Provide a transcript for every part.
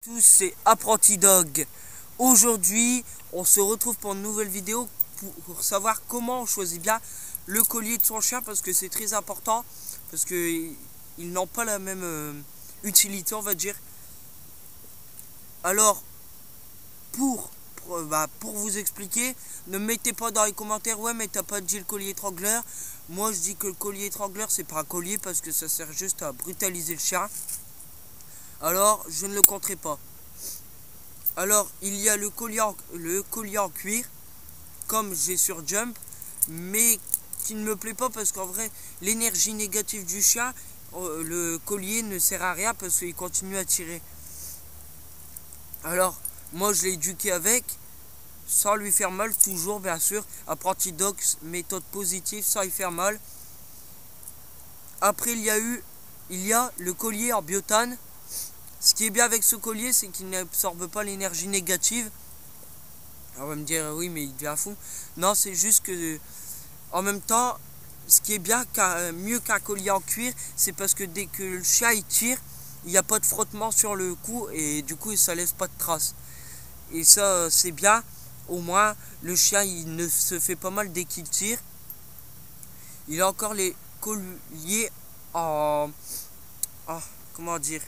Tous, c'est Apprenti Dog. Aujourd'hui, on se retrouve pour une nouvelle vidéo pour savoir comment on choisit bien le collier de son chien, parce que c'est très important, parce que ils n'ont pas la même utilité, on va dire. Alors, pour vous expliquer, ne mettez pas dans les commentaires ouais mais t'as pas dit le collier étrangleur. Moi je dis que le collier étrangleur c'est pas un collier parce que ça sert juste à brutaliser le chien. Alors je ne le compterai pas. Alors il y a le collier en cuir comme j'ai sur Jump, mais qui ne me plaît pas parce qu'en vrai l'énergie négative du chien, le collier ne sert à rien parce qu'il continue à tirer. Alors moi je l'ai éduqué avec, sans lui faire mal, toujours bien sûr. Apprenti Dog, méthode positive, sans lui faire mal. Après il y a le collier en biotane. Ce qui est bien avec ce collier, c'est qu'il n'absorbe pas l'énergie négative. Alors on va me dire oui mais il devient fou. Non, c'est juste que en même temps, ce qui est bien, mieux qu'un collier en cuir, c'est parce que dès que le chien il tire, il n'y a pas de frottement sur le cou et du coup ça laisse pas de traces. Et ça c'est bien, au moins le chien il ne se fait pas mal dès qu'il tire. Il a encore les colliers en comment dire,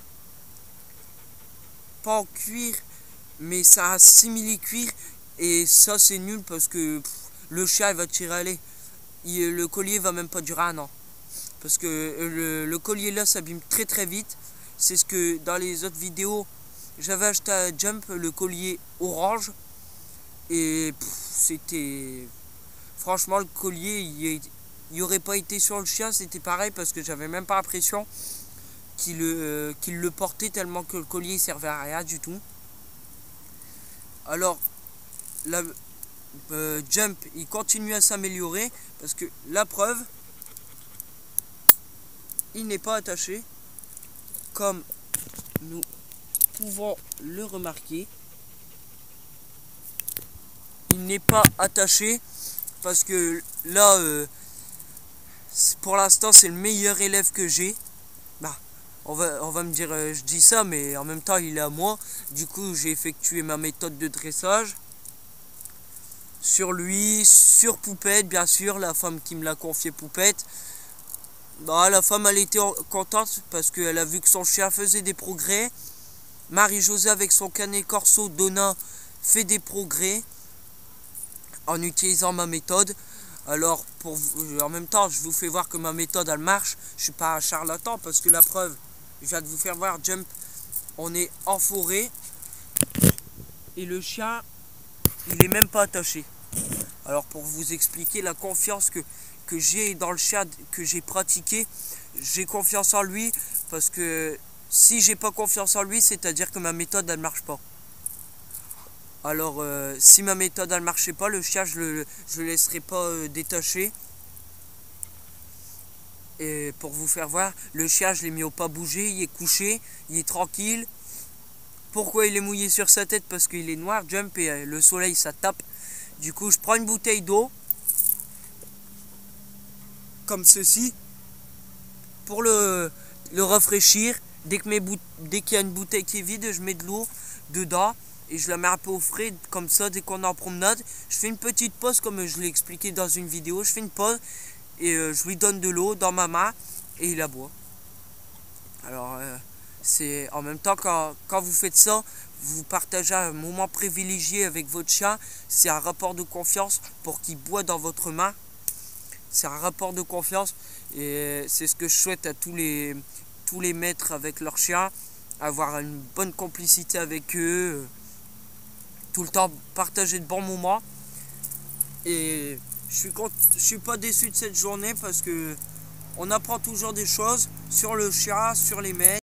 pas en cuir mais ça a simili cuir, et ça c'est nul parce que le chien il va tirer à l'aile. Le collier va même pas durer un an parce que le collier là s'abîme très très vite. C'est ce que dans les autres vidéos j'avais acheté à Jump, le collier orange, et c'était franchement le collier il aurait pas été sur le chien, c'était pareil parce que j'avais même pas l'impression qu'il le portait tellement que le collier servait à rien du tout. Alors la Jump il continue à s'améliorer parce que la preuve, il n'est pas attaché comme nous pouvons le remarquer. Il n'est pas attaché parce que là pour l'instant c'est le meilleur élève que j'ai. On va me dire je dis ça mais en même temps il est à moi. Du coup j'ai effectué ma méthode de dressage sur lui, sur Poupette bien sûr, la femme qui me l'a confié Poupette. La femme elle était contente parce qu'elle a vu que son chien faisait des progrès. Marie-Josée avec son canet corso Donna fait des progrès en utilisant ma méthode. Alors en même temps je vous fais voir que ma méthode elle marche. Je suis pas un charlatan parce que la preuve, je viens de vous faire voir Jump, on est en forêt et le chien il est même pas attaché. Alors pour vous expliquer la confiance que j'ai dans le chien que j'ai pratiqué, j'ai confiance en lui parce que si j'ai pas confiance en lui, c'est à dire que ma méthode elle marche pas. Alors si ma méthode elle marchait pas, le chien je le laisserai pas détaché. Et pour vous faire voir, le chien je l'ai mis au pas bouger, il est couché, il est tranquille. Pourquoi il est mouillé sur sa tête? Parce qu'il est noir, Jump, et le soleil ça tape. Du coup je prends une bouteille d'eau comme ceci pour le rafraîchir. Dès qu'il y a une bouteille qui est vide, je mets de l'eau dedans et je la mets un peu au frais, comme ça dès qu'on est en promenade. Je fais une petite pause comme je l'ai expliqué dans une vidéo. Je fais une pause et je lui donne de l'eau dans ma main et il la boit. Alors c'est en même temps quand vous faites ça, vous partagez un moment privilégié avec votre chien. C'est un rapport de confiance pour qu'il boit dans votre main. C'est un rapport de confiance et c'est ce que je souhaite à tous les maîtres avec leurs chiens, avoir une bonne complicité avec eux, tout le temps partager de bons moments. Et je suis pas déçu de cette journée parce que on apprend toujours des choses sur le chien, sur les maîtres.